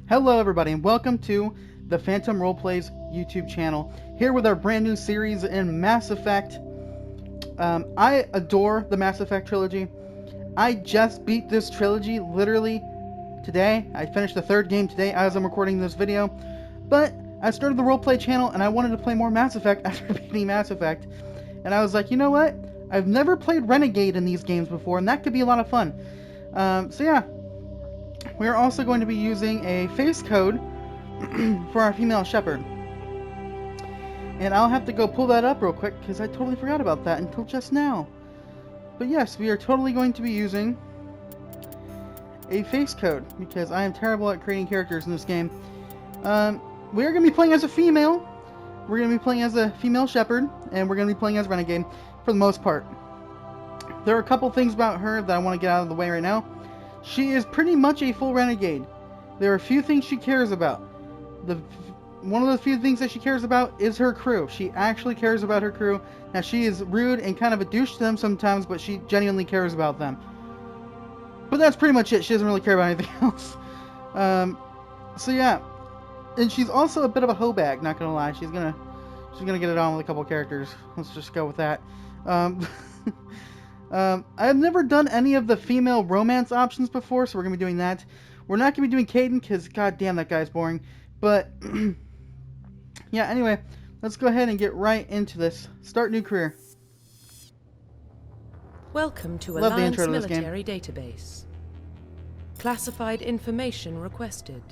Hello everybody and welcome to the Phantom Roleplays YouTube channel, here with our brand new series in Mass Effect. I adore the Mass Effect trilogy. I just beat this trilogy literally today. I finished the third game today as I'm recording this video, but I started the roleplay channel and I wanted to play more Mass Effect after beating Mass Effect, and I was like, you know what? I've never played Renegade in these games before, and that could be a lot of fun. So yeah, we're also going to be using a face code for our female shepherd. And I'll have to go pull that up real quick because I totally forgot about that until just now. But yes, we are totally going to be using a face code because I am terrible at creating characters in this game. We are going to be playing as a female. We're going to be playing as a female shepherd, and we're going to be playing as Renegade for the most part. There are a couple things about her that I want to get out of the way right now. She is pretty much a full renegade. There are a few things she cares about. One of the few things that she cares about is her crew. She actually cares about her crew. Now, she is rude and kind of a douche to them sometimes, but she genuinely cares about them. But that's pretty much it. She doesn't really care about anything else. So yeah, and she's also a bit of a hoe bag. Not gonna lie, she's gonna get it on with a couple characters. Let's just go with that. I've never done any of the female romance options before, so we're going to be doing that. We're not going to be doing Caden, because goddamn, that guy's boring. But, yeah, anyway, let's go ahead and get right into this. Start new career. Welcome to Love the Alliance intro to this Military Database. Classified information requested.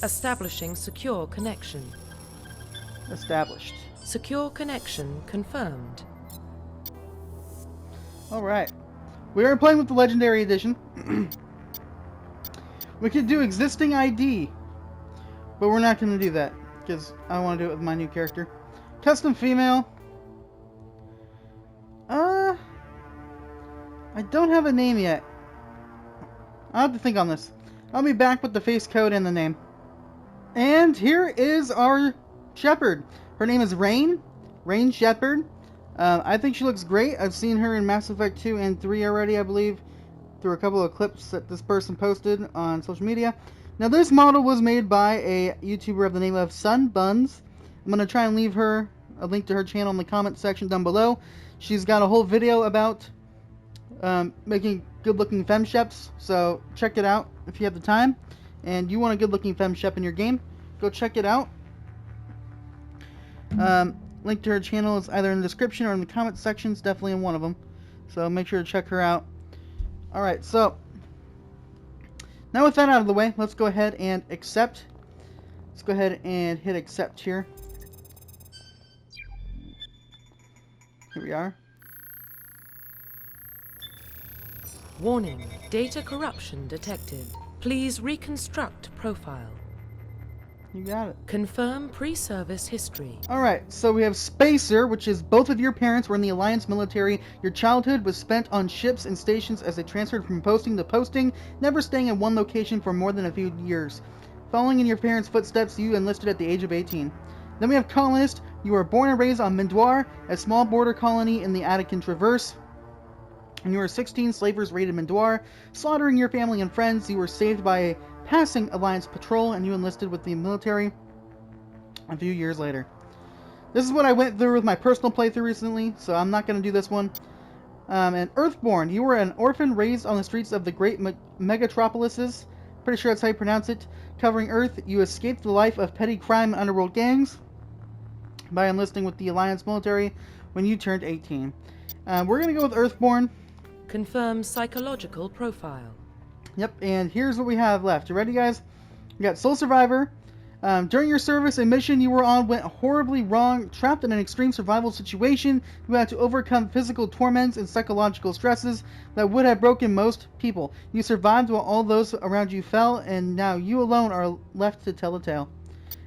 Establishing secure connection. Established. Secure connection confirmed. Alright. We are playing with the Legendary Edition. We could do existing ID, but we're not going to do that, because I want to do it with my new character. Custom female. I don't have a name yet. I'll have to think on this. I'll be back with the face code and the name. And here is our shepherd. Her name is Rain Shepherd. I think she looks great. I've seen her in Mass Effect 2 and 3 already, I believe, through a couple of clips that this person posted on social media. Now, this model was made by a YouTuber of the name of Sun Buns. I'm going to try and leave her a link to her channel in the comment section down below. She's got a whole video about making good-looking Fem Sheps, so check it out if you have the time. And you want a good-looking Fem Shep in your game, go check it out. Link to her channel is either in the description or in the comment sections, definitely in one of them. So make sure to check her out. Alright, so now with that out of the way, let's go ahead and accept. Let's go ahead and hit accept here. Here we are. Warning, data corruption detected. Please reconstruct profile. You got it. Confirm pre-service history. Alright, so we have Spacer, which is both of your parents were in the Alliance military. Your childhood was spent on ships and stations as they transferred from posting to posting, never staying in one location for more than a few years. Following in your parents' footsteps, you enlisted at the age of 18. Then we have Colonist. You were born and raised on Mendoir, a small border colony in the Attican Traverse. And you were 16 slavers raided Mendoir, slaughtering your family and friends. You were saved by a passing Alliance patrol, and you enlisted with the military a few years later. This is what I went through with my personal playthrough recently, so I'm not going to do this one. And Earthborn, you were an orphan raised on the streets of the great megatropolises, pretty sure that's how you pronounce it, covering Earth. You escaped the life of petty crime and underworld gangs by enlisting with the Alliance military when you turned 18. We're going to go with Earthborn. Confirm psychological profile. Yep, and here's what we have left. You ready, guys? We got Soul Survivor. During your service, a mission you were on went horribly wrong. Trapped in an extreme survival situation, you had to overcome physical torments and psychological stresses that would have broken most people. You survived while all those around you fell, and now you alone are left to tell the tale.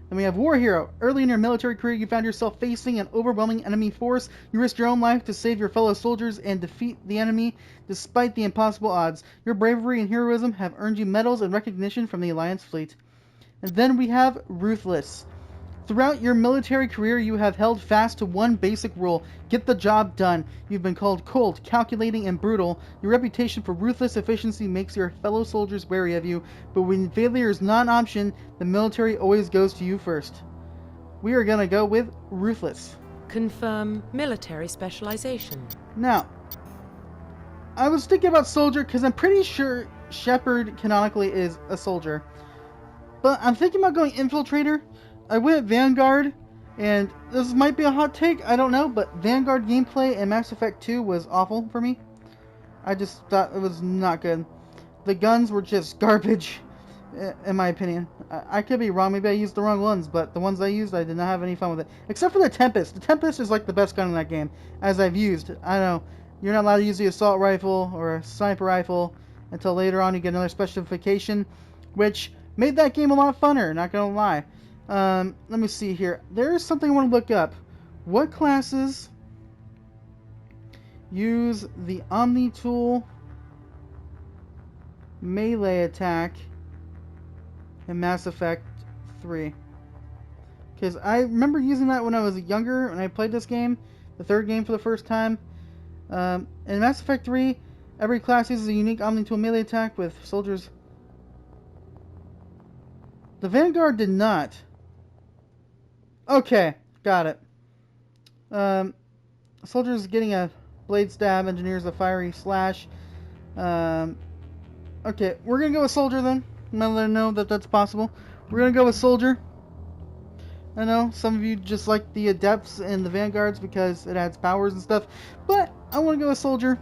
Then we have War Hero. Early in your military career, you found yourself facing an overwhelming enemy force. You risked your own life to save your fellow soldiers and defeat the enemy despite the impossible odds. Your bravery and heroism have earned you medals and recognition from the Alliance fleet. And then we have Ruthless. Throughout your military career, you have held fast to one basic rule: get the job done. You've been called cold, calculating, and brutal. Your reputation for ruthless efficiency makes your fellow soldiers wary of you, but when failure is not an option, the military always goes to you first. We are gonna go with ruthless. Confirm military specialization. Now, I was thinking about soldier because I'm pretty sure Shepard canonically is a soldier. But I'm thinking about going infiltrator. I went Vanguard, and this might be a hot take, I don't know, but Vanguard gameplay in Mass Effect 2 was awful for me. I just thought it was not good. The guns were just garbage, in my opinion. I could be wrong, maybe I used the wrong ones, but the ones I used, I did not have any fun with it. Except for the Tempest. The Tempest is like the best gun in that game, as I've used. I don't know, you're not allowed to use the assault rifle or a sniper rifle until later on you get another specification, which made that game a lot funner, not gonna lie. Let me see here. There's something I want to look up. What classes use the Omni Tool melee attack in Mass Effect 3? Because I remember using that when I was younger, when I played this game, the third game for the first time. In Mass Effect 3, every class uses a unique Omni Tool melee attack with soldiers. The Vanguard did not. Okay, got it. Soldiers getting a blade stab, engineers a fiery slash. Okay, we're gonna go with soldier then. I'm gonna let them know that that's possible. We're gonna go with soldier. I know some of you just like the adepts and the vanguards because it adds powers and stuff, but I want to go with soldier.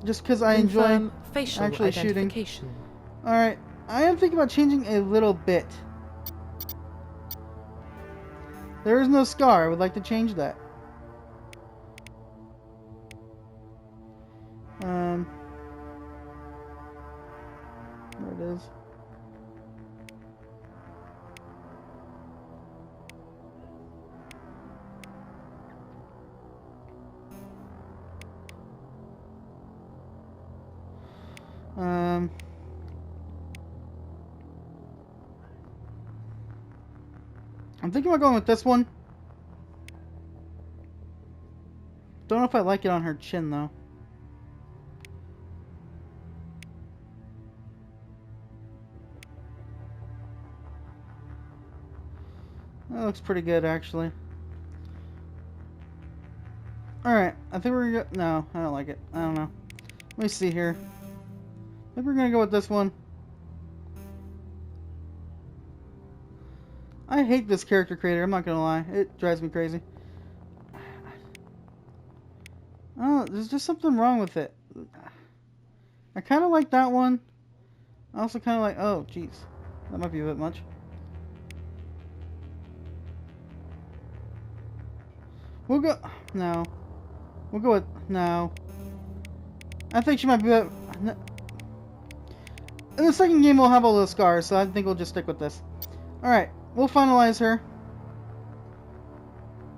Just because I enjoy facial actually shooting. identification. All right, I am thinking about changing a little bit. There is no scar. I would like to change that. There it is. I'm thinking about going with this one. Don't know if I like it on her chin though. That looks pretty good actually. Alright, I think we're gonna go. No, I don't like it. I don't know. Let me see here. I think we're gonna go with this one. I hate this character creator, I'm not gonna lie. It drives me crazy. Oh, there's just something wrong with it. I kind of like that one. I also kind of like... Oh, jeez. That might be a bit much. We'll go... No. We'll go with... No. I think she might be... In the second game, we'll have all those scars, so I think we'll just stick with this. Alright. We'll finalize her.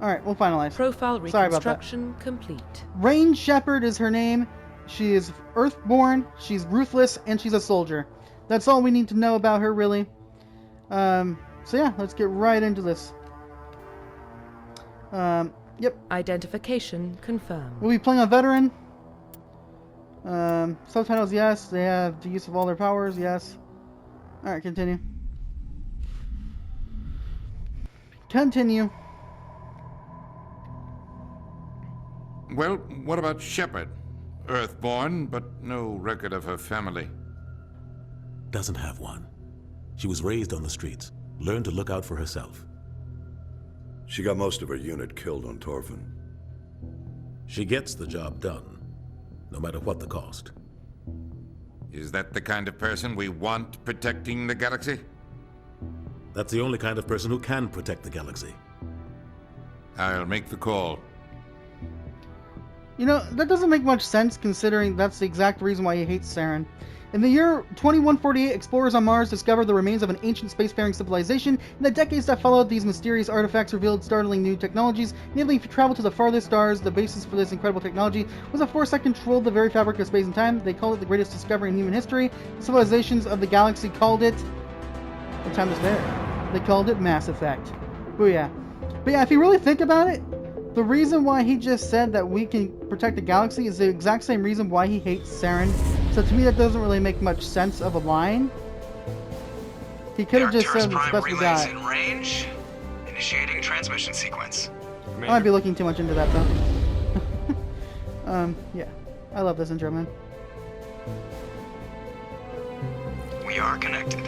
Alright, we'll finalize. Profile Sorry about that. reconstruction complete. Fem Shep is her name. She is Earthborn, she's ruthless, and she's a soldier. That's all we need to know about her, really. So yeah, let's get right into this. Yep. Identification confirmed. We'll be playing a veteran. Subtitles, yes. They have the use of all their powers, yes. Alright, continue. Continue. Well, what about Shepard? Earthborn, but no record of her family. Doesn't have one. She was raised on the streets, learned to look out for herself. She got most of her unit killed on Torfin. She gets the job done, no matter what the cost. Is that the kind of person we want protecting the galaxy? That's the only kind of person who can protect the galaxy. I'll make the call. You know, that doesn't make much sense considering that's the exact reason why he hates Saren. In the year 2148, explorers on Mars discovered the remains of an ancient spacefaring civilization. In the decades that followed, these mysterious artifacts revealed startling new technologies, enabling travel to the farthest stars. The basis for this incredible technology was a force that controlled the very fabric of space and time. They called it the greatest discovery in human history. The civilizations of the galaxy called it... The time is there. They called it Mass Effect. Booyah. But yeah, if you really think about it, the reason why he just said that we can protect the galaxy is the exact same reason why he hates Saren. So to me, that doesn't really make much sense of a line. He could have just said it's best we die. In range. Initiating transmission sequence. I might be looking too much into that though. Yeah. I love this intro, man. We are connected.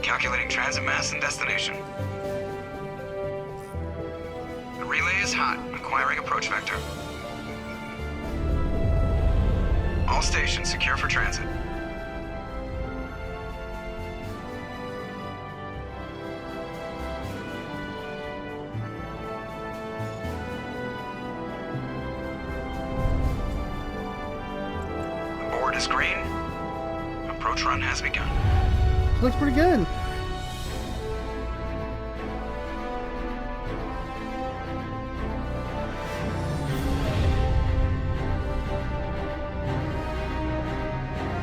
Calculating transit mass and destination. The relay is hot, acquiring approach vector. All stations secure for transit. The board is green. Approach run has begun. Looks pretty good.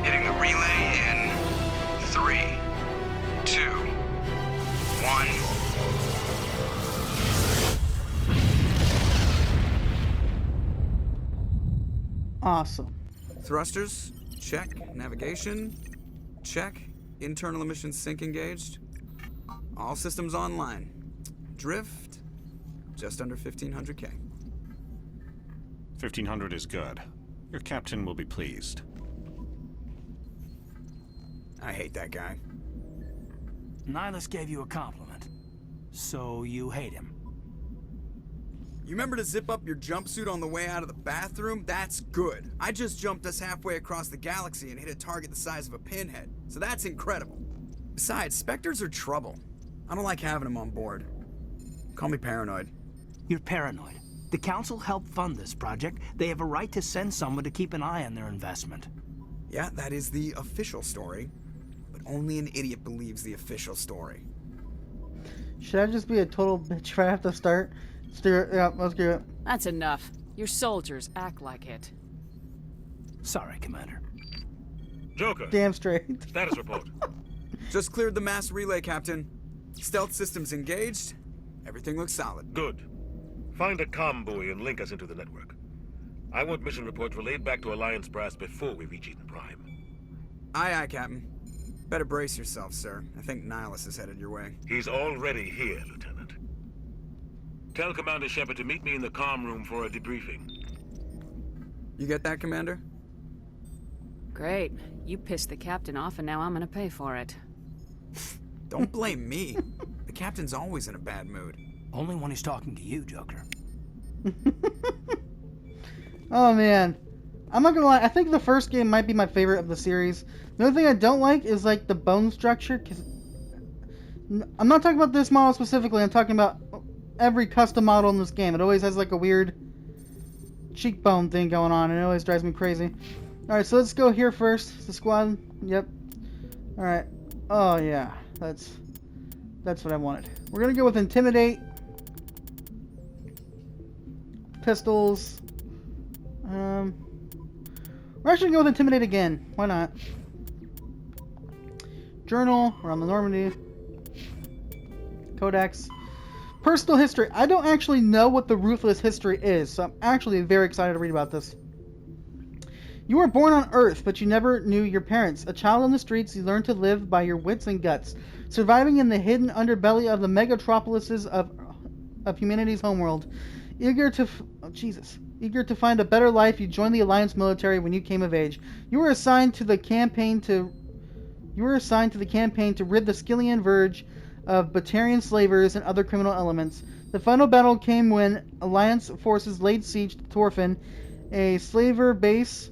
Hitting the relay in 3, 2, 1. Awesome. Thrusters, check. Navigation, check. Internal emissions sync engaged. All systems online. Drift, just under 1500K. 1500 is good. Your captain will be pleased. I hate that guy. Nihilus gave you a compliment. So you hate him. You remember to zip up your jumpsuit on the way out of the bathroom? That's good. I just jumped us halfway across the galaxy and hit a target the size of a pinhead. So that's incredible. Besides, Spectres are trouble. I don't like having them on board. Call me paranoid. You're paranoid. The Council helped fund this project. They have a right to send someone to keep an eye on their investment. Yeah, that is the official story. But only an idiot believes the official story. Should I just be a total bitch right at the start? Yeah, let's do it. That's enough. Your soldiers act like it. Sorry, Commander. Joker, Damn straight. status report. Just cleared the mass relay, Captain. Stealth systems engaged. Everything looks solid. Good. Find a comm buoy and link us into the network. I want mission reports relayed back to Alliance Brass before we reach Eden Prime. Aye, aye, Captain. Better brace yourself, sir. I think Nihilus is headed your way. He's already here, Lieutenant. Tell Commander Shepard to meet me in the comm room for a debriefing. You get that, Commander? Great. You pissed the captain off and now I'm gonna pay for it. Don't blame me. The captain's always in a bad mood. Only when he's talking to you, Joker. Oh man, I'm not gonna lie. I think the first game might be my favorite of the series. The only thing I don't like is like the bone structure. Cause I'm not talking about this model specifically. I'm talking about every custom model in this game. It always has like a weird cheekbone thing going on, and it always drives me crazy. All right, so let's go here first. The squad. Yep. All right. Oh yeah, that's what I wanted. We're gonna go with Intimidate. Pistols. We're actually going with Intimidate again. Why not? Journal. We're on the Normandy. Codex. Personal history. I don't actually know what the Ruthless history is, so I'm actually very excited to read about this. You were born on Earth, but you never knew your parents. A child on the streets, you learned to live by your wits and guts, surviving in the hidden underbelly of the megatropolises of humanity's homeworld. Eager to find a better life, you joined the Alliance military when you came of age. You were assigned to the campaign to rid the Skillian Verge of Batarian slavers and other criminal elements. The final battle came when Alliance forces laid siege to Torfin, a slaver base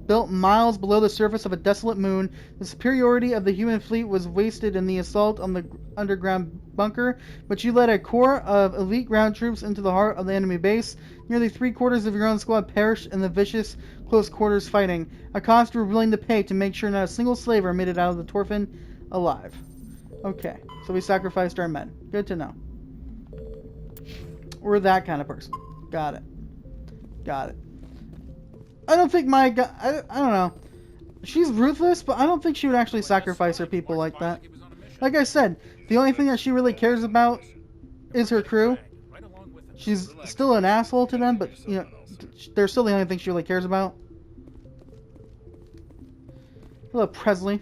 built miles below the surface of a desolate moon. The superiority of the human fleet was wasted in the assault on the underground bunker, but you led a corps of elite ground troops into the heart of the enemy base. Nearly 3/4 of your own squad perished in the vicious close quarters fighting, a cost you were willing to pay to make sure not a single slaver made it out of the Torfin alive. Okay, so we sacrificed our men. Good to know. We're that kind of person. Got it. I don't think I don't know. She's ruthless, but I don't think she would actually sacrifice her people like that. Like I said, the only thing that she really cares about is her crew. She's still an asshole to them, but, you know, they're still the only thing she really cares about. Hello, Presley.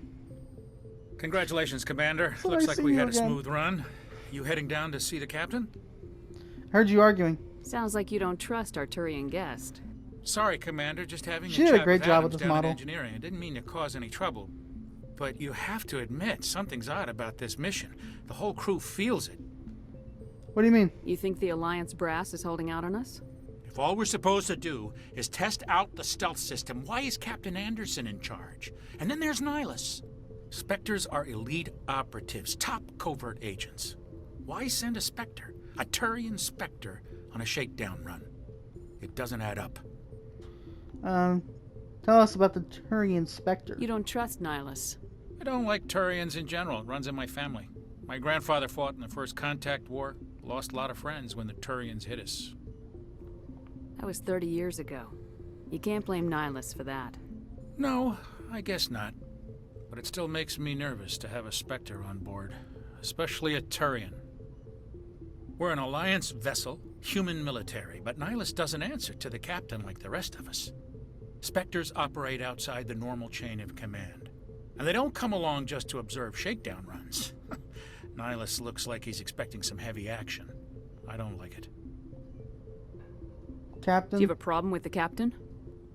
Congratulations, Commander. So Looks nice like seeing we you had a again. smooth run. You heading down to see the captain? Heard you arguing. Sounds like you don't trust our Turian guest. Sorry, Commander. Just having She a did a chat great with job with Adams this down in model. engineering. I didn't mean to cause any trouble. But you have to admit, something's odd about this mission. The whole crew feels it. What do you mean? You think the Alliance brass is holding out on us? If all we're supposed to do is test out the stealth system, why is Captain Anderson in charge? And then there's Nihilus. Spectres are elite operatives, top covert agents. Why send a Spectre, a Turian Spectre, on a shakedown run? It doesn't add up. Tell us about the Turian Spectre. You don't trust Nihilus. I don't like Turians in general. It runs in my family. My grandfather fought in the First Contact War. Lost a lot of friends when the Turians hit us. That was 30 years ago. You can't blame Nihilus for that. No, I guess not. But it still makes me nervous to have a Spectre on board. Especially a Turian. We're an Alliance vessel, human military, but Nihilus doesn't answer to the captain like the rest of us. Spectres operate outside the normal chain of command. And they don't come along just to observe shakedown runs. Nihilus looks like he's expecting some heavy action. I don't like it. Captain? Do you have a problem with the captain?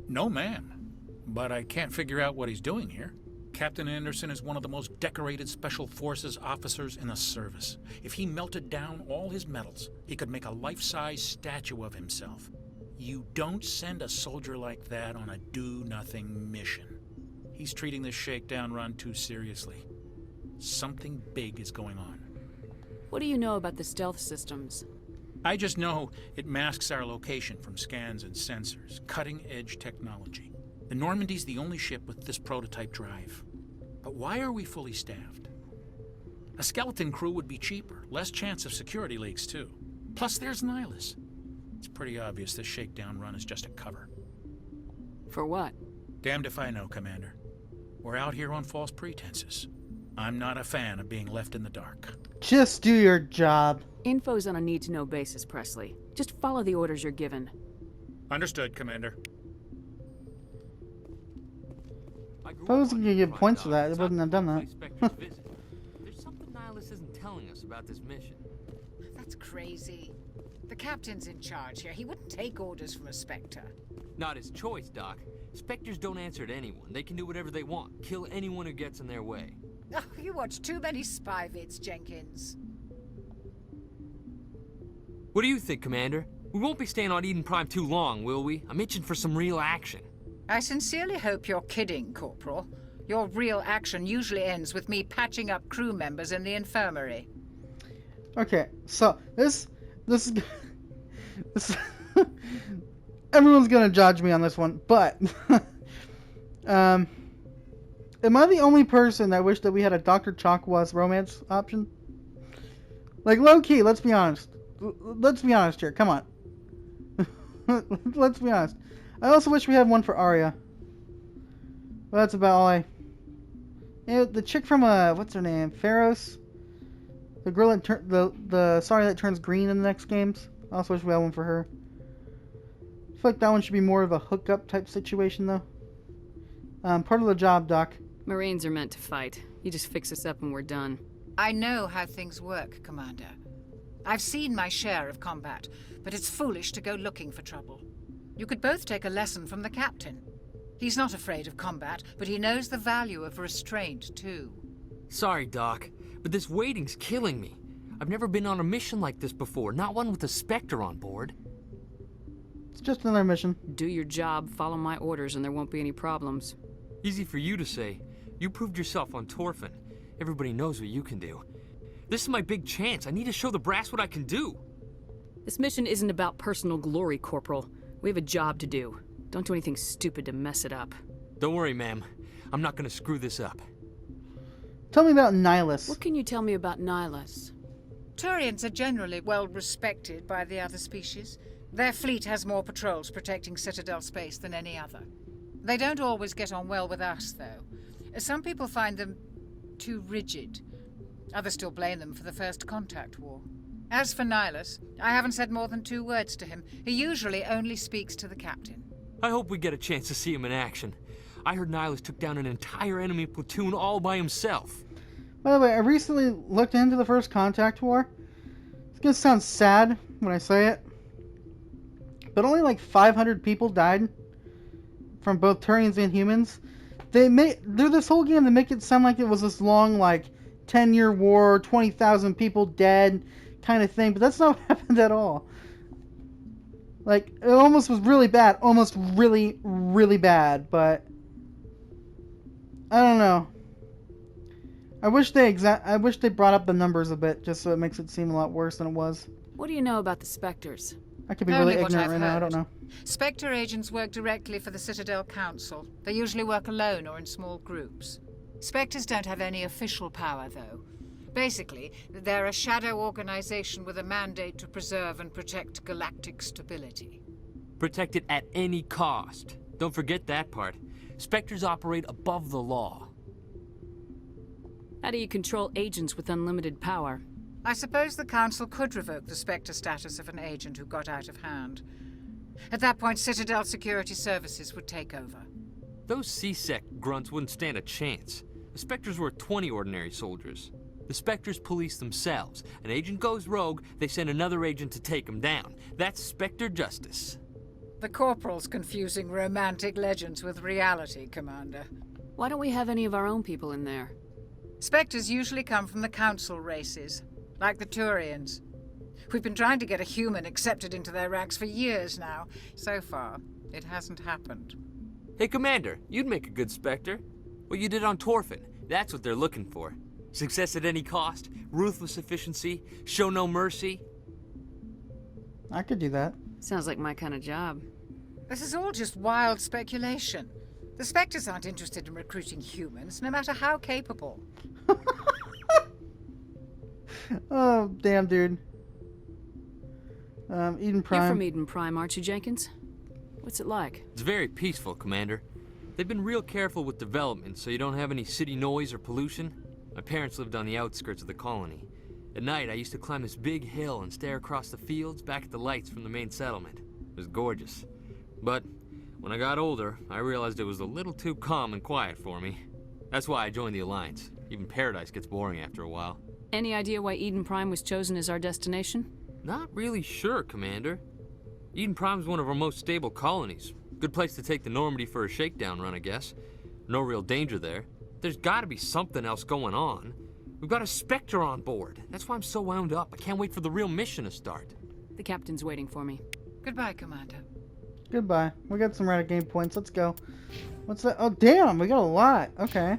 No, ma'am. But I can't figure out what he's doing here. Captain Anderson is one of the most decorated Special Forces officers in the service. If he melted down all his medals, he could make a life-size statue of himself. You don't send a soldier like that on a do-nothing mission. He's treating this shakedown run too seriously. Something big is going on. What do you know about the stealth systems? I just know it masks our location from scans and sensors. Cutting-edge technology. The Normandy's the only ship with this prototype drive. But why are we fully staffed? A skeleton crew would be cheaper, less chance of security leaks too. Plus there's Nihilus. It's pretty obvious this shakedown run is just a cover. For what? Damned if I know, Commander. We're out here on false pretenses. I'm not a fan of being left in the dark. Just do your job. Info's on a need-to-know basis, Presley. Just follow the orders you're given. Understood, Commander. If I was gonna give points for that, I wouldn't have done that. There's something Nihilus isn't telling us about this mission. That's crazy. The captain's in charge here. He wouldn't take orders from a Spectre. Not his choice, Doc. Spectres don't answer to anyone. They can do whatever they want. Kill anyone who gets in their way. Oh, you watch too many spy vids, Jenkins. What do you think, Commander? We won't be staying on Eden Prime too long, will we? I'm itching for some real action. I sincerely hope you're kidding, Corporal. Your real action usually ends with me patching up crew members in the infirmary. Okay, so this everyone's gonna judge me on this one, but am I the only person that wished that we had a Dr. Chakwas romance option? Like, low key, let's be honest. Let's be honest here. Come on. Let's be honest. I also wish we had one for Arya. But that's about all I... Yeah, the chick from, what's her name? Pharos? The girl that that turns green in the next games. I also wish we had one for her. I feel like that one should be more of a hookup type situation, though. Part of the job, Doc. Marines are meant to fight. You just fix us up and we're done. I know how things work, Commander. I've seen my share of combat, but it's foolish to go looking for trouble. You could both take a lesson from the captain. He's not afraid of combat, but he knows the value of restraint, too. Sorry, Doc, but this waiting's killing me. I've never been on a mission like this before, not one with a Spectre on board. It's just another mission. Do your job, follow my orders, and there won't be any problems. Easy for you to say. You proved yourself on Torfin. Everybody knows what you can do. This is my big chance. I need to show the brass what I can do. This mission isn't about personal glory, Corporal. We have a job to do. Don't do anything stupid to mess it up. Don't worry, ma'am. I'm not gonna screw this up. Tell me about Nihilus. What can you tell me about Nihilus? Turians are generally well respected by the other species. Their fleet has more patrols protecting Citadel space than any other. They don't always get on well with us, though. Some people find them too rigid. Others still blame them for the First Contact War. As for Nihilus, I haven't said more than 2 words to him. He usually only speaks to the captain. I hope we get a chance to see him in action. I heard Nihilus took down an entire enemy platoon all by himself. By the way, I recently looked into the First Contact War. It's gonna sound sad when I say it, but only like 500 people died from both Turians and humans. Through this whole game, they make it sound like it was this long, like, 10-year war, 20,000 people dead kind of thing, but that's not what happened at all. Like, it almost was really bad, almost really, really bad, but I don't know. I wish they brought up the numbers a bit, just so it makes it seem a lot worse than it was. What do you know about the Spectres? I could be really Only what ignorant I've right now, I heard. don't know. Spectre agents work directly for the Citadel Council. They usually work alone or in small groups. Spectres don't have any official power, though. Basically, they're a shadow organization with a mandate to preserve and protect galactic stability. Protect it at any cost. Don't forget that part. Spectres operate above the law. How do you control agents with unlimited power? I suppose the Council could revoke the Spectre status of an agent who got out of hand. At that point, Citadel Security Services would take over. Those C-Sec grunts wouldn't stand a chance. The Spectres were 20 ordinary soldiers. The Spectres police themselves. An agent goes rogue, they send another agent to take him down. That's Spectre justice. The Corporal's confusing romantic legends with reality, Commander. Why don't we have any of our own people in there? Spectres usually come from the Council races, like the Turians. We've been trying to get a human accepted into their ranks for years now. So far, it hasn't happened. Hey, Commander, you'd make a good Spectre. What you did on Torfin, that's what they're looking for. Success at any cost, ruthless efficiency, show no mercy. I could do that. Sounds like my kind of job. This is all just wild speculation. The Spectres aren't interested in recruiting humans, no matter how capable. Oh, damn, dude. Eden Prime. You're from Eden Prime, aren't you, Jenkins? What's it like? It's very peaceful, Commander. They've been real careful with development, so you don't have any city noise or pollution. My parents lived on the outskirts of the colony. At night, I used to climb this big hill and stare across the fields back at the lights from the main settlement. It was gorgeous. But when I got older, I realized it was a little too calm and quiet for me. That's why I joined the Alliance. Even Paradise gets boring after a while. Any idea why Eden Prime was chosen as our destination? Not really sure, Commander. Eden Prime's one of our most stable colonies. Good place to take the Normandy for a shakedown run, I guess. No real danger there. There's gotta be something else going on. We've got a Spectre on board. That's why I'm so wound up. I can't wait for the real mission to start. The captain's waiting for me. Goodbye, Commander. Goodbye. We got some Renegade points. Let's go. What's that? Oh, damn! We got a lot. Okay.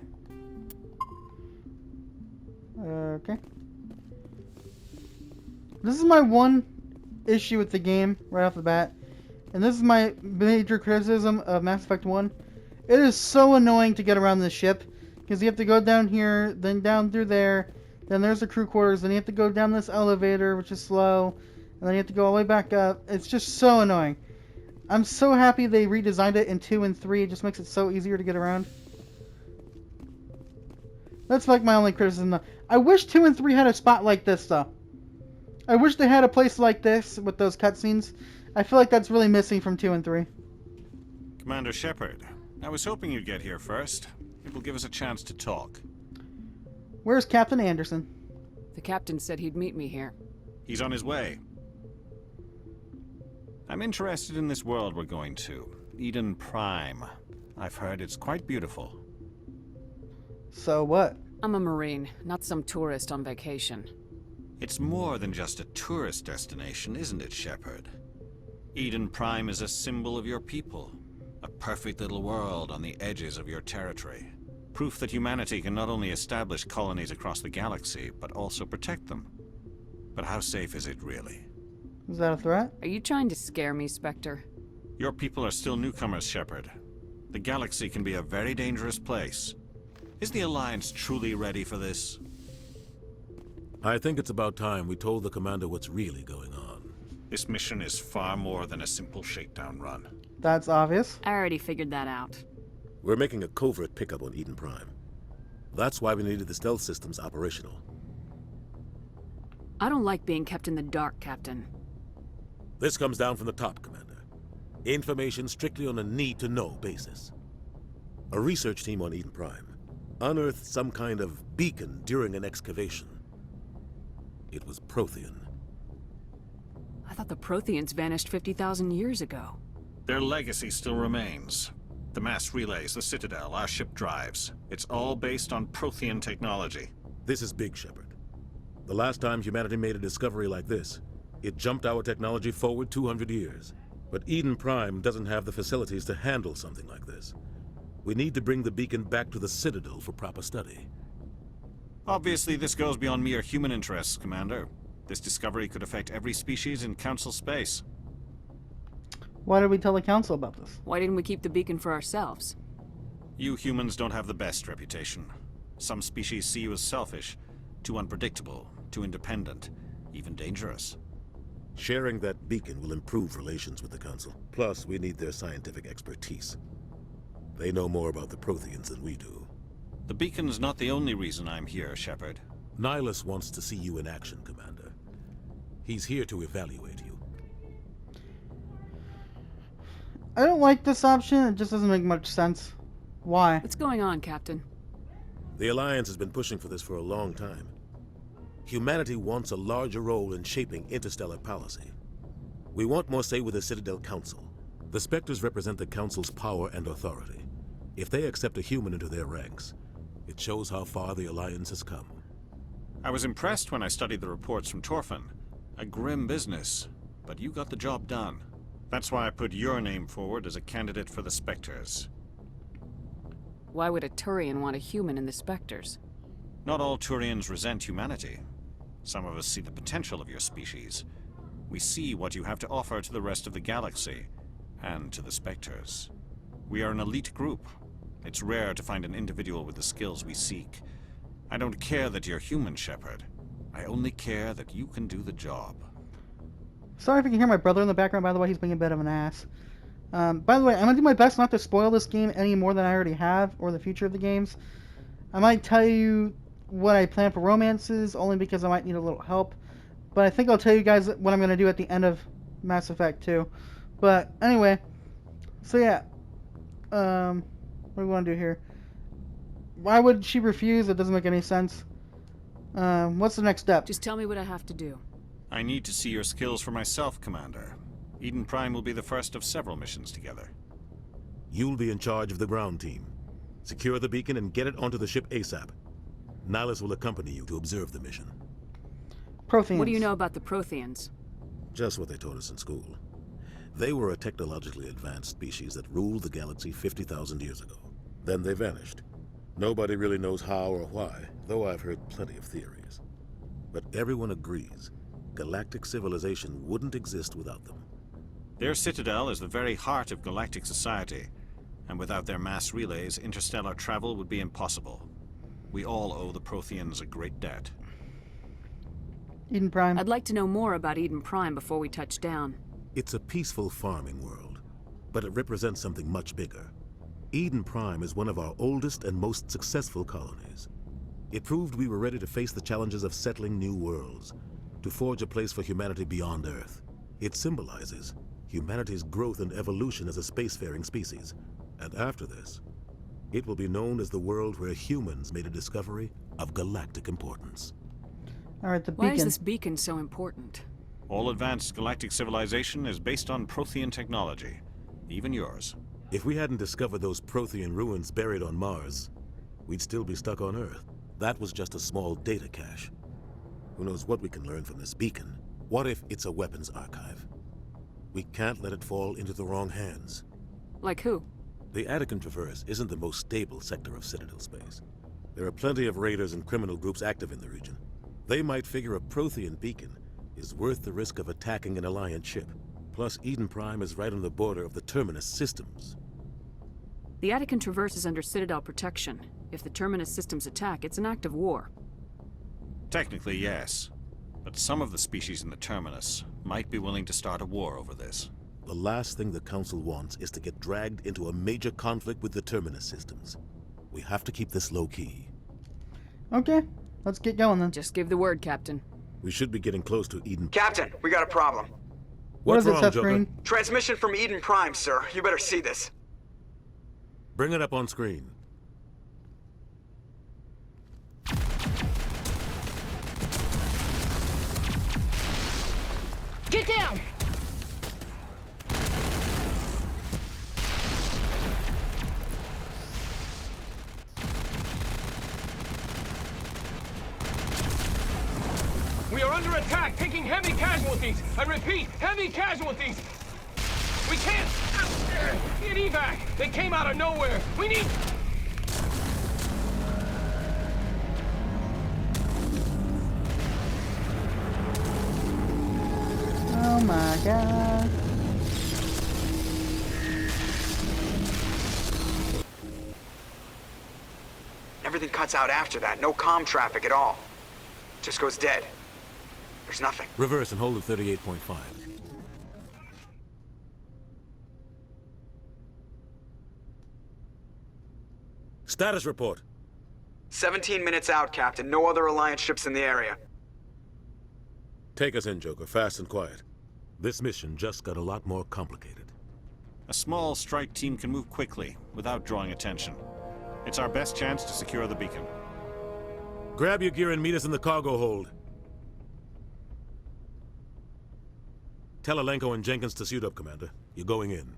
Okay. This is my one issue with the game right off the bat. And this is my major criticism of Mass Effect 1. It is so annoying to get around this ship. Because you have to go down here, then down through there. Then there's the crew quarters. Then you have to go down this elevator, which is slow. And then you have to go all the way back up. It's just so annoying. I'm so happy they redesigned it in 2 and 3. It just makes it so easier to get around. That's like my only criticism though. I wish 2 and 3 had a spot like this though. I wish they had a place like this with those cutscenes. I feel like that's really missing from 2 and 3. Commander Shepard, I was hoping you'd get here first. It will give us a chance to talk. Where's Captain Anderson? The captain said he'd meet me here. He's on his way. I'm interested in this world we're going to. Eden Prime. I've heard it's quite beautiful. So what? I'm a Marine, not some tourist on vacation. It's more than just a tourist destination, isn't it, Shepard? Eden Prime is a symbol of your people. A perfect little world on the edges of your territory. Proof that humanity can not only establish colonies across the galaxy, but also protect them. But how safe is it really? Is that a threat? Are you trying to scare me, Spectre? Your people are still newcomers, Shepard. The galaxy can be a very dangerous place. Is the Alliance truly ready for this? I think it's about time we told the commander what's really going on. This mission is far more than a simple shakedown run. That's obvious. I already figured that out. We're making a covert pickup on Eden Prime. That's why we needed the stealth systems operational. I don't like being kept in the dark, Captain. This comes down from the top, Commander. Information strictly on a need-to-know basis. A research team on Eden Prime unearthed some kind of beacon during an excavation. It was Prothean. I thought the Protheans vanished 50,000 years ago. Their legacy still remains. The mass relays, the Citadel, our ship drives. It's all based on Prothean technology. This is big, Shepard. The last time humanity made a discovery like this, it jumped our technology forward 200 years. But Eden Prime doesn't have the facilities to handle something like this. We need to bring the beacon back to the Citadel for proper study. Obviously, this goes beyond mere human interests, Commander. This discovery could affect every species in Council space. Why did we tell the Council about this? Why didn't we keep the beacon for ourselves? You humans don't have the best reputation. Some species see you as selfish, too unpredictable, too independent, even dangerous. Sharing that beacon will improve relations with the Council. Plus, we need their scientific expertise. They know more about the Protheans than we do. The beacon's not the only reason I'm here, Shepard. Nihilus wants to see you in action, Commander. He's here to evaluate you. I don't like this option. It just doesn't make much sense. Why? What's going on, Captain? The Alliance has been pushing for this for a long time. Humanity wants a larger role in shaping interstellar policy. We want more say with the Citadel Council. The Spectres represent the Council's power and authority. If they accept a human into their ranks, it shows how far the Alliance has come. I was impressed when I studied the reports from Torfin. A grim business, but you got the job done. That's why I put your name forward as a candidate for the Spectres. Why would a Turian want a human in the Spectres? Not all Turians resent humanity. Some of us see the potential of your species. We see what you have to offer to the rest of the galaxy, and to the Spectres. We are an elite group. It's rare to find an individual with the skills we seek. I don't care that you're human, Shepard. I only care that you can do the job. Sorry if you can hear my brother in the background, by the way, he's being a bit of an ass. By the way, I'm going to do my best not to spoil this game any more than I already have, or the future of the games. I might tell you what I plan for romances, only because I might need a little help. But I think I'll tell you guys what I'm going to do at the end of Mass Effect 2. But anyway, so yeah. What do we want to do here? Why would she refuse? It doesn't make any sense. What's the next step? Just tell me what I have to do. I need to see your skills for myself, Commander. Eden Prime will be the first of several missions together. You'll be in charge of the ground team. Secure the beacon and get it onto the ship ASAP. Nihilus will accompany you to observe the mission. Protheans. What do you know about the Protheans? Just what they taught us in school. They were a technologically advanced species that ruled the galaxy 50,000 years ago. Then they vanished. Nobody really knows how or why, though I've heard plenty of theories. But everyone agrees galactic civilization wouldn't exist without them. Their citadel is the very heart of galactic society, and without their mass relays, interstellar travel would be impossible. We all owe the Protheans a great debt. Eden Prime. I'd like to know more about Eden Prime before we touch down. It's a peaceful farming world, but it represents something much bigger. Eden Prime is one of our oldest and most successful colonies. It proved we were ready to face the challenges of settling new worlds, to forge a place for humanity beyond Earth. It symbolizes humanity's growth and evolution as a spacefaring species. And after this, it will be known as the world where humans made a discovery of galactic importance. Alright, the beacon. Why is this beacon so important? All advanced galactic civilization is based on Prothean technology, even yours. If we hadn't discovered those Prothean ruins buried on Mars, we'd still be stuck on Earth. That was just a small data cache. Who knows what we can learn from this beacon? What if it's a weapons archive? We can't let it fall into the wrong hands. Like who? The Attican Traverse isn't the most stable sector of Citadel space. There are plenty of raiders and criminal groups active in the region. They might figure a Prothean beacon is worth the risk of attacking an Alliance ship. Plus, Eden Prime is right on the border of the Terminus systems. The Attican Traverse is under Citadel protection. If the Terminus systems attack, it's an act of war. Technically, yes. But some of the species in the Terminus might be willing to start a war over this. The last thing the Council wants is to get dragged into a major conflict with the Terminus systems. We have to keep this low-key. Okay, let's get going then. Just give the word, Captain. We should be getting close to Eden. Captain, we got a problem. What's is it, wrong, Seth Joker? Green? Transmission from Eden Prime, sir. You better see this. Bring it up on screen. Get down! We are under attack, taking heavy casualties. I repeat, heavy casualties. We can't get evac. They came out of nowhere. We need... Oh my god. Everything cuts out after that. No comm traffic at all. Just goes dead. There's nothing. Reverse and hold at 38.5. Status report. 17 minutes out, Captain. No other Alliance ships in the area. Take us in, Joker, fast and quiet. This mission just got a lot more complicated. A small strike team can move quickly, without drawing attention. It's our best chance to secure the beacon. Grab your gear and meet us in the cargo hold. Tell Alenko and Jenkins to suit up, Commander. You're going in.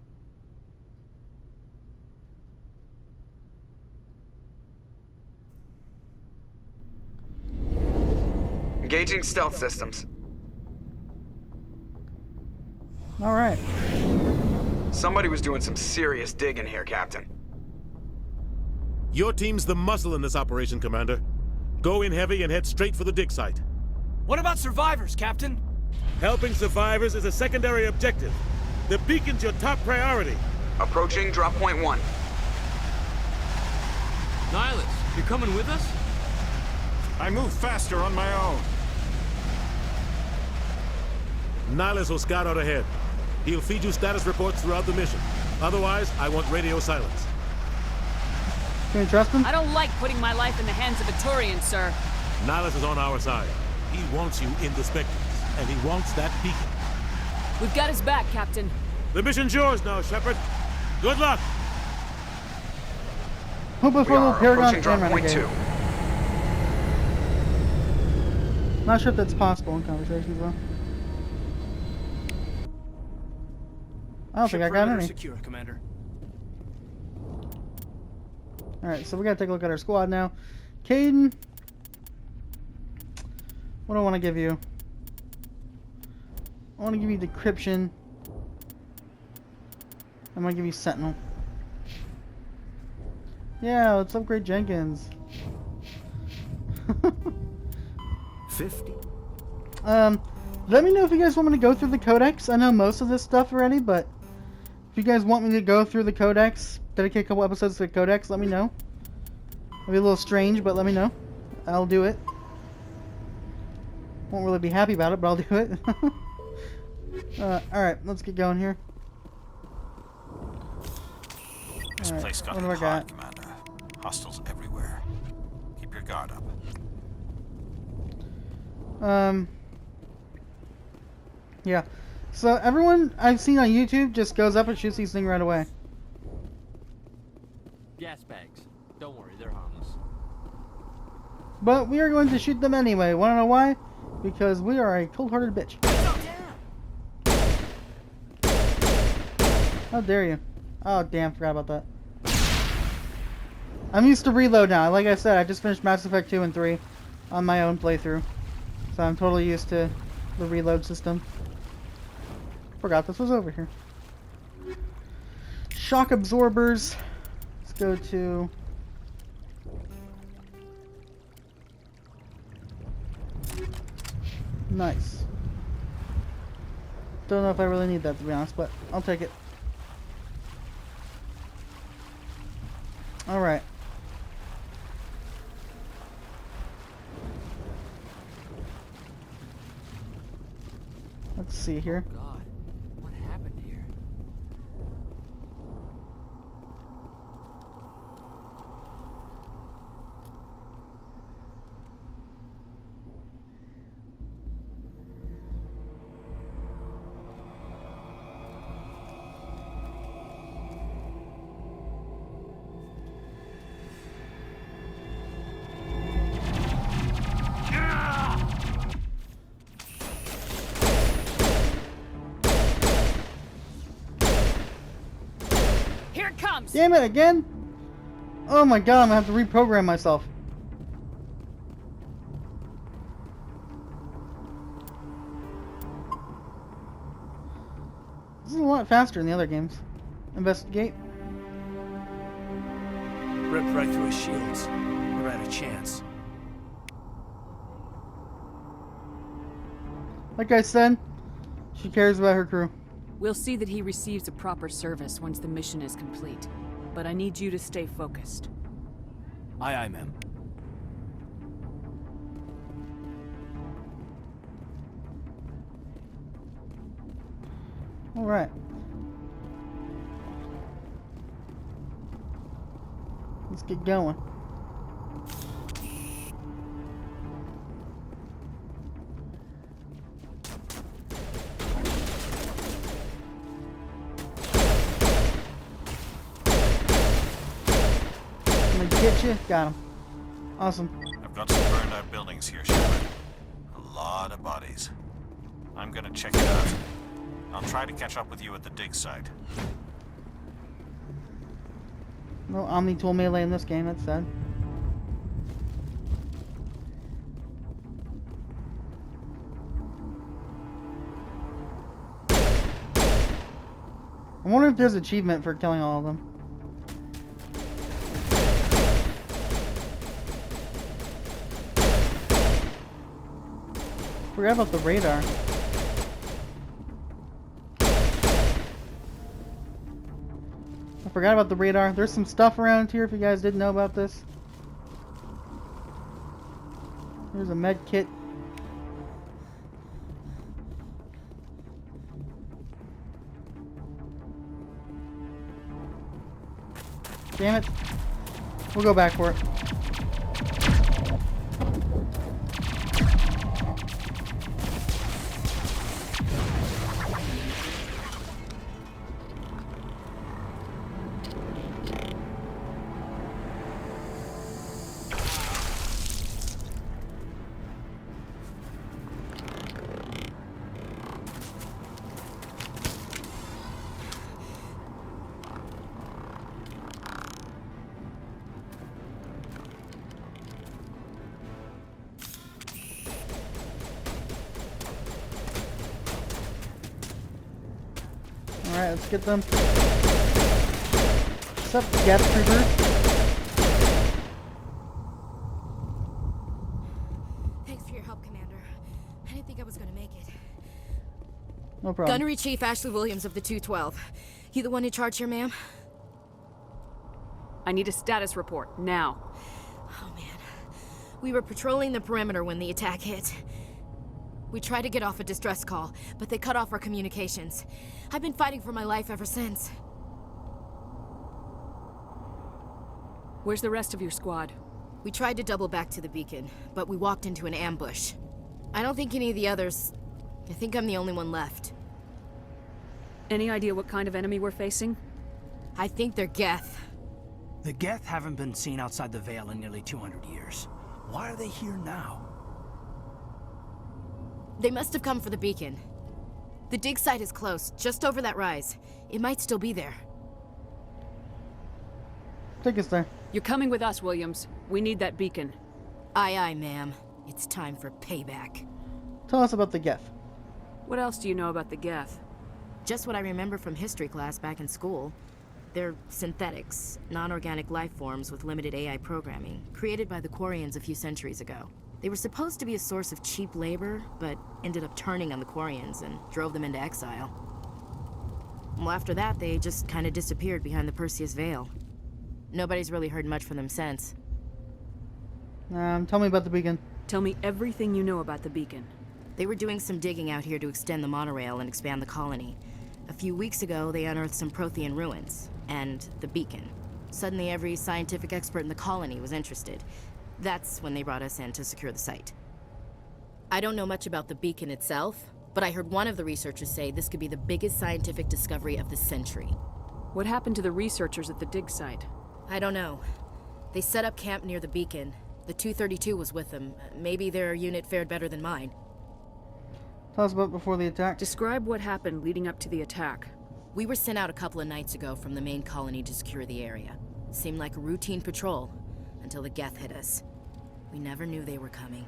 Engaging stealth systems. All right. Somebody was doing some serious digging here, Captain. Your team's the muscle in this operation, Commander. Go in heavy and head straight for the dig site. What about survivors, Captain? Helping survivors is a secondary objective. The beacon's your top priority. Approaching drop point 1. Nihilus, you're coming with us? I move faster on my own. Nihilus will scout out ahead. He'll feed you status reports throughout the mission. Otherwise, I want radio silence. Can you trust him? I don't like putting my life in the hands of a Turian, sir. Nihilus is on our side. He wants you in the Spectres, and he wants that beacon. We've got his back, Captain. The mission's yours now, Shepard. Good luck! Who before the Paragon drop and point Renegade? 2. Not sure if that's possible in conversations though. I don't think I got any. Secure, Commander. Alright, so we gotta take a look at our squad now. Caden. What do I want to give you? I want to give you Decryption. I'm gonna give you Sentinel. Yeah, let's upgrade Jenkins. 50. Let me know if you guys want me to go through the codex. I know most of this stuff already, but if you guys want me to go through the codex, dedicate a couple episodes to the codex, let me know. It'll be a little strange, but let me know. I'll do it. Won't really be happy about it, but I'll do it. Alright, let's get going here. This place got what do I hot, got? Commander. Hostiles everywhere. Keep your guard up. Yeah. So everyone I've seen on YouTube just goes up and shoots these things right away. Gas bags. Don't worry, they're harmless. But we are going to shoot them anyway. Wanna know why? Because we are a cold-hearted bitch. How dare you? Oh damn, forgot about that. I'm used to reload now. Like I said, I just finished Mass Effect 2 and 3 on my own playthrough. So I'm totally used to the reload system. Forgot this was over here. Shock absorbers. Let's go to... Nice. Don't know if I really need that, to be honest, but I'll take it. Alright. Let's see here. Oh God, what happened here? Damn it, again? Oh my god, I'm gonna have to reprogram myself. This is a lot faster than the other games. Investigate. Ripped right through his shields. Never had a chance. Like I said, she cares about her crew. We'll see that he receives a proper service once the mission is complete. But I need you to stay focused. Aye, aye, ma'am. All right. Let's get going. I'm gonna get you. Got him. Awesome. I've got some burned out buildings here, Shepard. A lot of bodies. I'm gonna check it out. I'll try to catch up with you at the dig site. No Omni-tool melee in this game, that's sad. I wonder if there's an achievement for killing all of them. Forgot about the radar. I forgot about the radar. There's some stuff around here if you guys didn't know about this. There's a med kit. Damn it. We'll go back for it. Alright, let's get them. What's up, Gap Trooper? Thanks for your help, Commander. I didn't think I was gonna make it. No problem. Gunnery Chief Ashley Williams of the 212. You the one in charge here, ma'am? I need a status report, now. Oh, man. We were patrolling the perimeter when the attack hit. We tried to get off a distress call, but they cut off our communications. I've been fighting for my life ever since. Where's the rest of your squad? We tried to double back to the beacon, but we walked into an ambush. I don't think any of the others... I think I'm the only one left. Any idea what kind of enemy we're facing? I think they're Geth. The Geth haven't been seen outside the Veil in nearly 200 years. Why are they here now? They must have come for the beacon. The dig site is close, just over that rise. It might still be there. Take us there. You're coming with us, Williams. We need that beacon. Aye, aye, ma'am. It's time for payback. Tell us about the Geth. What else do you know about the Geth? Just what I remember from history class back in school. They're synthetics, non-organic life forms with limited AI programming, created by the Quarians a few centuries ago. They were supposed to be a source of cheap labor, but ended up turning on the Quarians and drove them into exile. Well, after that, they just kind of disappeared behind the Perseus Veil. Nobody's really heard much from them since. Tell me about the beacon. Tell me everything you know about the beacon. They were doing some digging out here to extend the monorail and expand the colony. A few weeks ago, they unearthed some Prothean ruins, and the beacon. Suddenly, every scientific expert in the colony was interested. That's when they brought us in to secure the site. I don't know much about the beacon itself, but I heard one of the researchers say this could be the biggest scientific discovery of the century. What happened to the researchers at the dig site? I don't know. They set up camp near the beacon. The 232 was with them. Maybe their unit fared better than mine. Tell us about before the attack. Describe what happened leading up to the attack. We were sent out a couple of nights ago from the main colony to secure the area. Seemed like a routine patrol, until the Geth hit us. We never knew they were coming.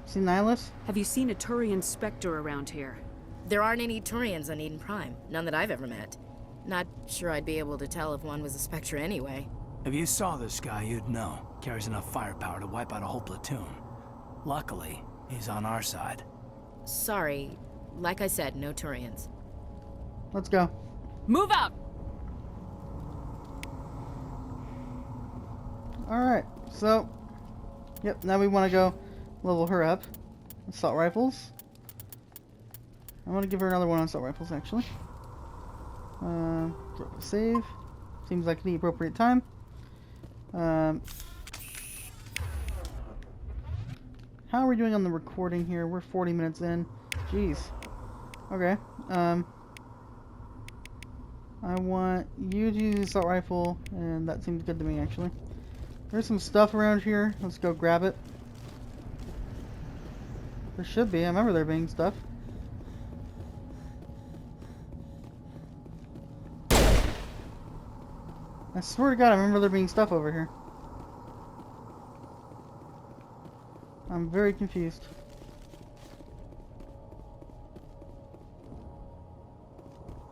See Nihilus? Have you seen a Turian Spectre around here? There aren't any Turians on Eden Prime. None that I've ever met. Not sure I'd be able to tell if one was a Spectre anyway. If you saw this guy, you'd know. Carries enough firepower to wipe out a whole platoon. Luckily, he's on our side. Sorry. Like I said, no Turians. Let's go. Move out! Alright, so... Yep, now we want to go level her up. Assault rifles. I want to give her another one on assault rifles, actually. Save. Seems like the appropriate time. How are we doing on the recording here? We're 40 minutes in. Jeez. Okay. I want you to use the assault rifle, and that seems good to me, actually. There's some stuff around here. Let's go grab it. There should be. I remember there being stuff. I swear to God, I remember there being stuff over here. I'm very confused.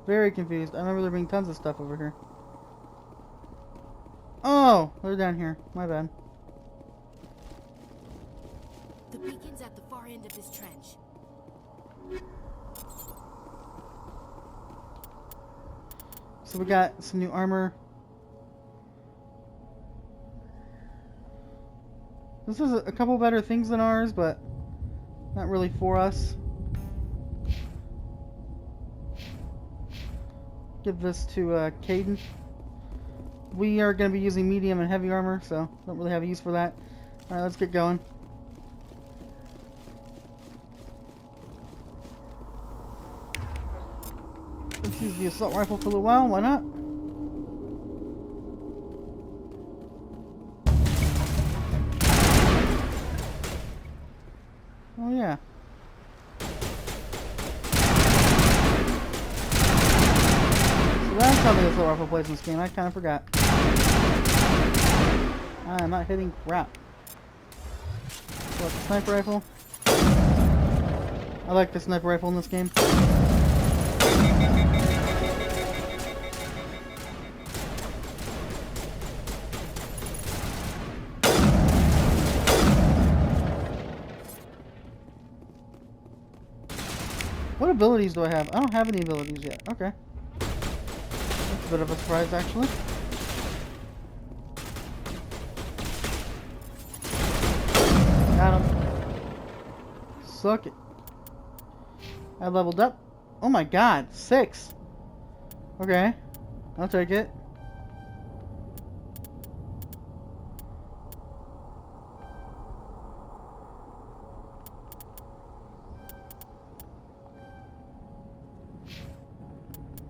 Very confused. I remember there being tons of stuff over here. Oh, they're down here. My bad. The beacon's at the far end of this trench. So we got some new armor. This is a couple better things than ours, but not really for us. Give this to Caden. We are going to be using medium and heavy armor, so don't really have a use for that. Alright, let's get going. Let's use the assault rifle for a little while, why not? Oh yeah. So that's how the assault rifle plays in this game, I kind of forgot. I'm not hitting crap. So the sniper rifle. I like the sniper rifle in this game. What abilities do I have? I don't have any abilities yet. Okay. That's a bit of a surprise, actually. Got him. Suck it. I leveled up. Oh my god, 6. Okay. I'll take it.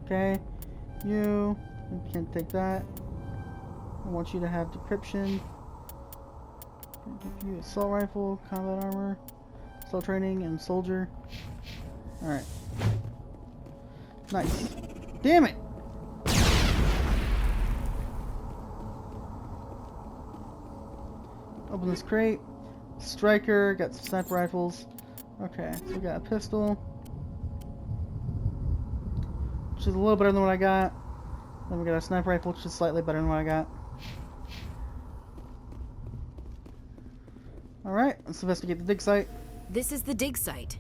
Okay, you can't take that. I want you to have decryption. Give you assault rifle, combat armor, assault training, and soldier. Alright. Nice. Damn it! Open this crate. Striker, got some sniper rifles. Okay, so we got a pistol, which is a little better than what I got. Then we got a sniper rifle, which is slightly better than what I got. Alright, let's investigate the dig site. This is the dig site.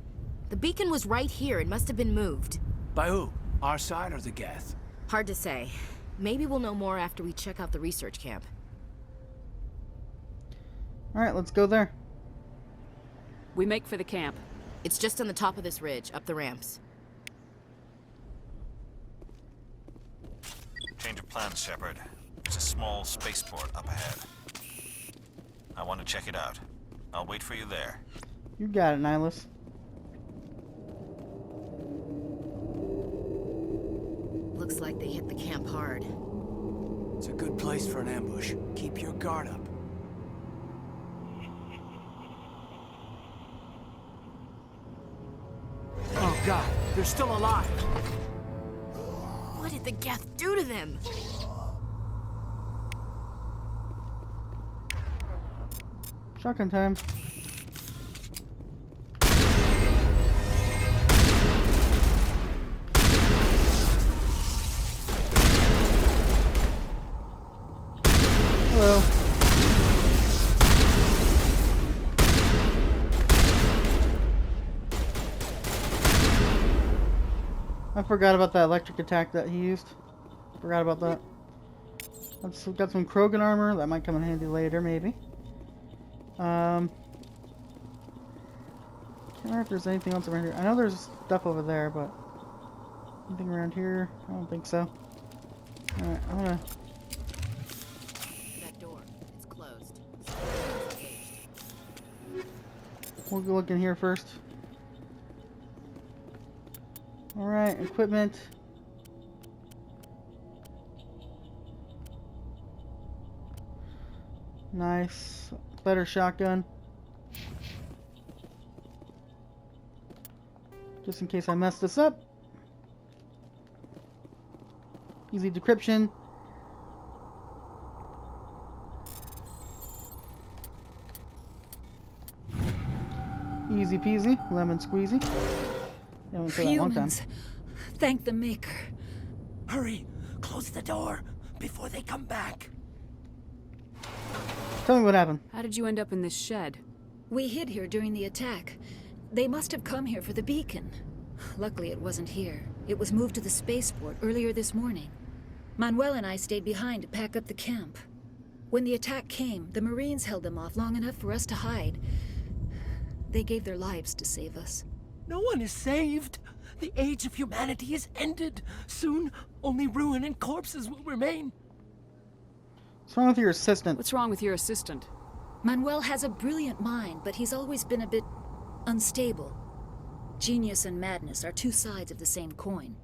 The beacon was right here. It must have been moved. By who? Our side or the Geth? Hard to say. Maybe we'll know more after we check out the research camp. Alright, let's go there. We make for the camp. It's just on the top of this ridge, up the ramps. Change of plans, Shepard. There's a small spaceport up ahead. I want to check it out. I'll wait for you there. You got it, Nihilus. Looks like they hit the camp hard. It's a good place for an ambush. Keep your guard up. Oh god, they're still alive! did the Geth do to them? Shotgun time. Hello. I forgot about that electric attack that he used. Forgot about that. We've got some Krogan armor. That might come in handy later, maybe. Can't remember if there's anything else around here. I know there's stuff over there, but anything around here? I don't think so. Alright, I'm gonna... That door, it's closed. We'll go look in here first. Alright, equipment. Nice. Better shotgun. Just in case I mess this up. Easy decryption. Easy peasy, lemon squeezy. Haven't said that one time. Humans, thank the Maker. Hurry, close the door before they come back. Tell me what happened. How did you end up in this shed? We hid here during the attack. They must have come here for the beacon. Luckily, it wasn't here. It was moved to the spaceport earlier this morning. Manuel and I stayed behind to pack up the camp. When the attack came, the Marines held them off long enough for us to hide. They gave their lives to save us. No one is saved. The age of humanity is ended. Soon, only ruin and corpses will remain. What's wrong with your assistant? What's wrong with your assistant? Manuel has a brilliant mind, but he's always been a bit unstable. Genius and madness are two sides of the same coin.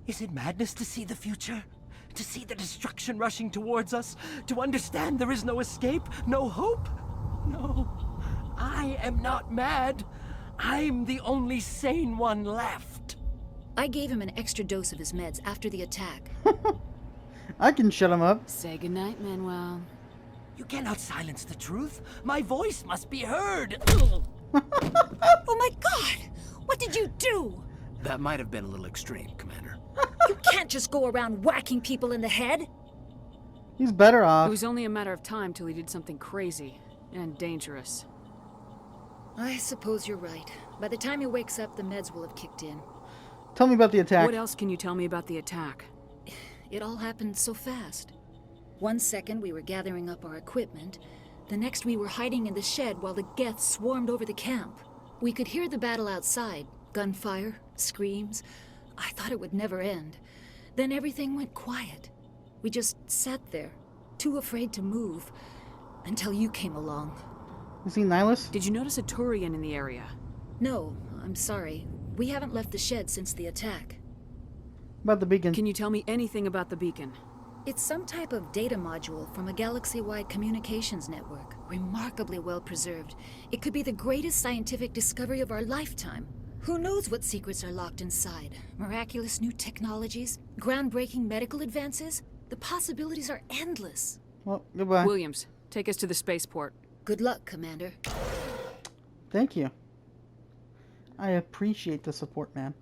Is it madness to see the future? To see the destruction rushing towards us? To understand there is no escape? No hope? No. I am not mad. I'm the only sane one left. I gave him an extra dose of his meds after the attack. I can shut him up. Say goodnight, Manuel. You cannot silence the truth. My voice must be heard. Oh my God! What did you do? That might have been a little extreme, Commander. You can't just go around whacking people in the head. He's better off. It was only a matter of time till he did something crazy and dangerous. I suppose you're right. By the time he wakes up, the meds will have kicked in. Tell me about the attack. What else can you tell me about the attack? It all happened so fast. 1 second we were gathering up our equipment. The next we were hiding in the shed while the Geth swarmed over the camp. We could hear the battle outside. Gunfire, screams. I thought it would never end. Then everything went quiet. We just sat there, too afraid to move, until you came along. You see Nihilus? Did you notice a Turian in the area? No, I'm sorry. We haven't left the shed since the attack. About the beacon. Can you tell me anything about the beacon? It's some type of data module from a galaxy-wide communications network. Remarkably well preserved. It could be the greatest scientific discovery of our lifetime. Who knows what secrets are locked inside? Miraculous new technologies? Groundbreaking medical advances? The possibilities are endless. Well, goodbye. Williams, take us to the spaceport. Good luck, Commander. Thank you. I appreciate the support, man.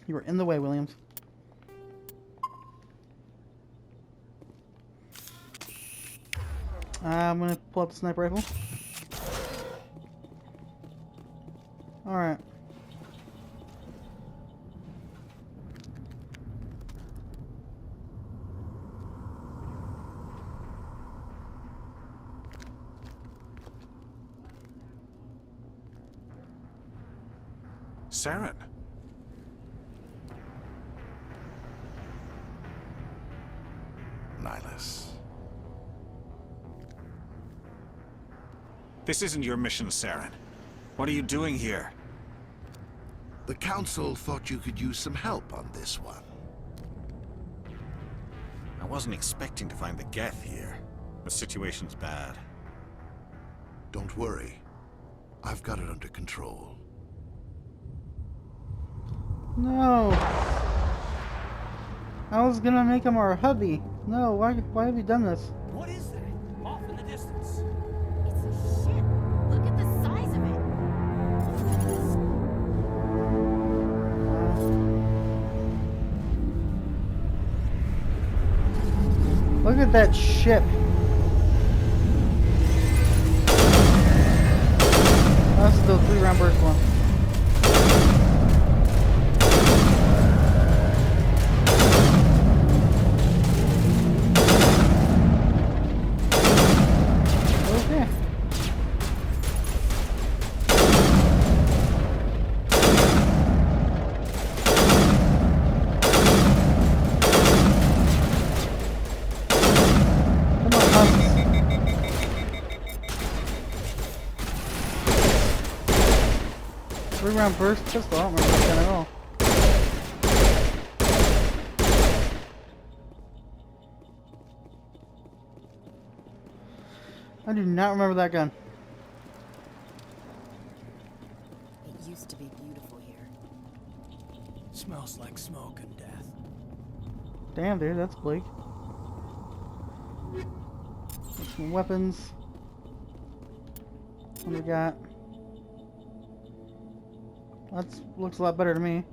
You were in the way, Williams. I'm gonna pull up the sniper rifle. Alright. Saren. Nihilus. This isn't your mission, Saren. What are you doing here? The Council thought you could use some help on this one. I wasn't expecting to find the Geth here. The situation's bad. Don't worry. I've got it under control. No. I was gonna make him our hubby. No, why have you done this? What is that? Off in the distance. It's a ship. Look at the size of it. Look at that ship. That's the 3-round burst one. Okay. Come on, Husk. 3-round burst pistol. I don't remember that at all. I do not remember that gun. It used to be beautiful here. Smells like smoke and death. Damn, dude, that's bleak. Some weapons. What do we got? That looks a lot better to me.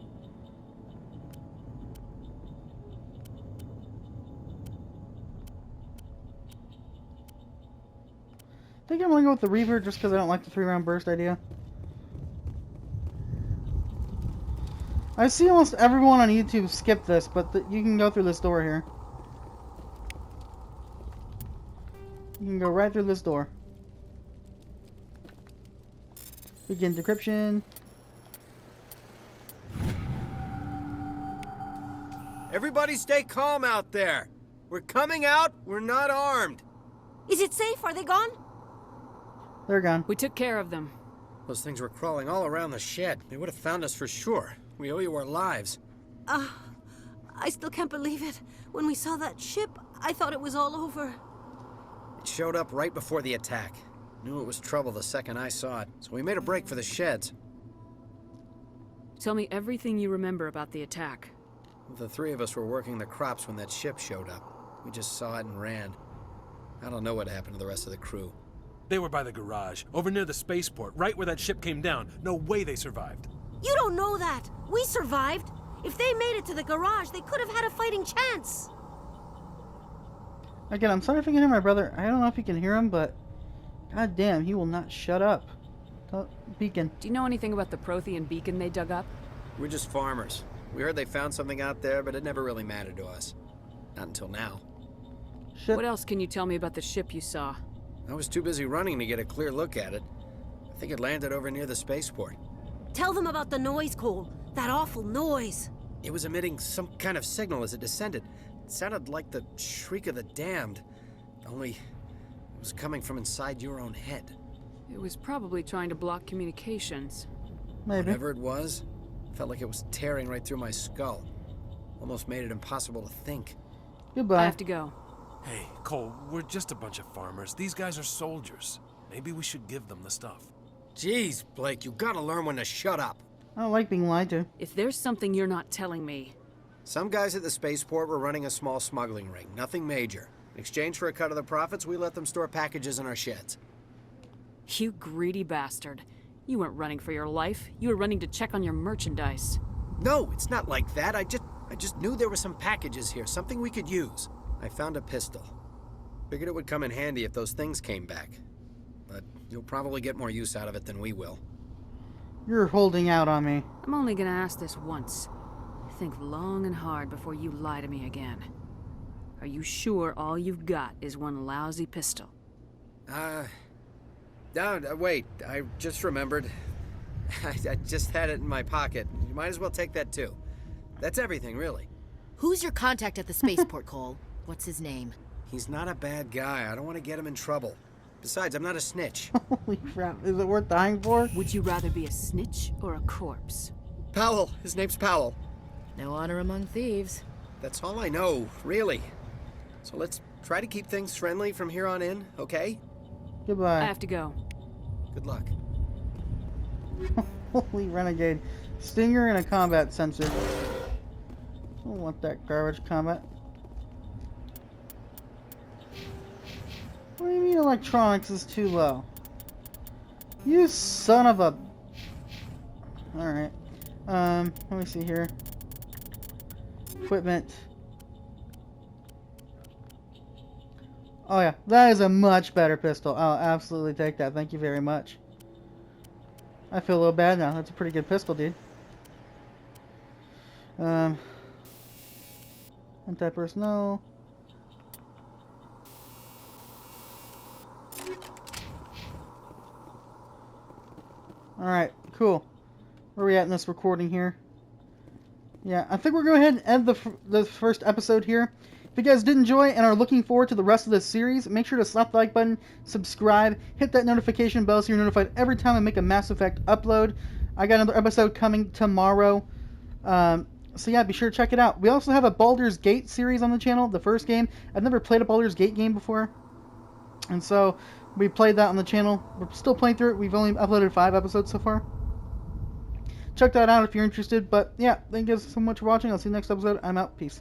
I think I'm gonna go with the Reaver just because I don't like the 3-round burst idea. I see almost everyone on YouTube skip this, but you can go through this door here. You can go right through this door. Begin decryption. Everybody stay calm out there. We're coming out. We're not armed. Is it safe? Are they gone? They're gone. We took care of them. Those things were crawling all around the shed. They would have found us for sure. We owe you our lives. I still can't believe it. When we saw that ship, I thought it was all over. It showed up right before the attack. Knew it was trouble the second I saw it, so we made a break for the sheds. Tell me everything you remember about the attack. The 3 of us were working the crops when that ship showed up. We just saw it and ran. I don't know what happened to the rest of the crew. They were by the garage, over near the spaceport, right where that ship came down. No way they survived. You don't know that. We survived. If they made it to the garage, they could have had a fighting chance. Again, I'm sorry if you can hear my brother. I don't know if you can hear him, but god damn, he will not shut up. Beacon. Do you know anything about the Prothean beacon they dug up? We're just farmers. We heard they found something out there, but it never really mattered to us. Not until now. What else can you tell me about the ship you saw? I was too busy running to get a clear look at it. I think it landed over near the spaceport. Tell them about the noise, Cole. That awful noise. It was emitting some kind of signal as it descended. It sounded like the shriek of the damned. Only it was coming from inside your own head. It was probably trying to block communications. Maybe. Whatever it was, felt like it was tearing right through my skull. Almost made it impossible to think. Goodbye. I have to go. Hey, Cole, we're just a bunch of farmers. These guys are soldiers. Maybe we should give them the stuff. Jeez, Blake, you gotta learn when to shut up. I don't like being lied to. If there's something you're not telling me... Some guys at the spaceport were running a small smuggling ring, nothing major. In exchange for a cut of the profits, we let them store packages in our sheds. You greedy bastard. You weren't running for your life. You were running to check on your merchandise. No, it's not like that. I just knew there were some packages here, something we could use. I found a pistol. Figured it would come in handy if those things came back. But you'll probably get more use out of it than we will. You're holding out on me. I'm only gonna ask this once. Think long and hard before you lie to me again. Are you sure all you've got is one lousy pistol? No, wait. I just remembered. I just had it in my pocket. You might as well take that too. That's everything, really. Who's your contact at the spaceport, Cole? What's his name? He's not a bad guy. I don't want to get him in trouble. Besides, I'm not a snitch. Holy crap. Is it worth dying for? Would you rather be a snitch or a corpse? Powell. His name's Powell. No honor among thieves. That's all I know, really. So let's try to keep things friendly from here on in, okay? Goodbye. I have to go. Good luck. Holy Renegade. Stinger and a combat sensor. don't want that garbage comment. What do you mean electronics is too low? You son of a... Alright. Let me see here. Equipment. Oh yeah, that is a much better pistol. I'll absolutely take that. Thank you very much. I feel a little bad now. That's a pretty good pistol, dude. Anti-personnel. Alright, cool. Where are we at in this recording here? Yeah, I think we're going to go ahead and end the first episode here. If you guys did enjoy and are looking forward to the rest of this series, make sure to slap the like button, subscribe, hit that notification bell so you're notified every time I make a Mass Effect upload. I got another episode coming tomorrow. So yeah, be sure to check it out. We also have a Baldur's Gate series on the channel, the first game. I've never played a Baldur's Gate game before. And so we played that on the channel. We're still playing through it. We've only uploaded 5 episodes so far. Check that out if you're interested. But yeah, thank you guys so much for watching. I'll see you next episode. I'm out. Peace.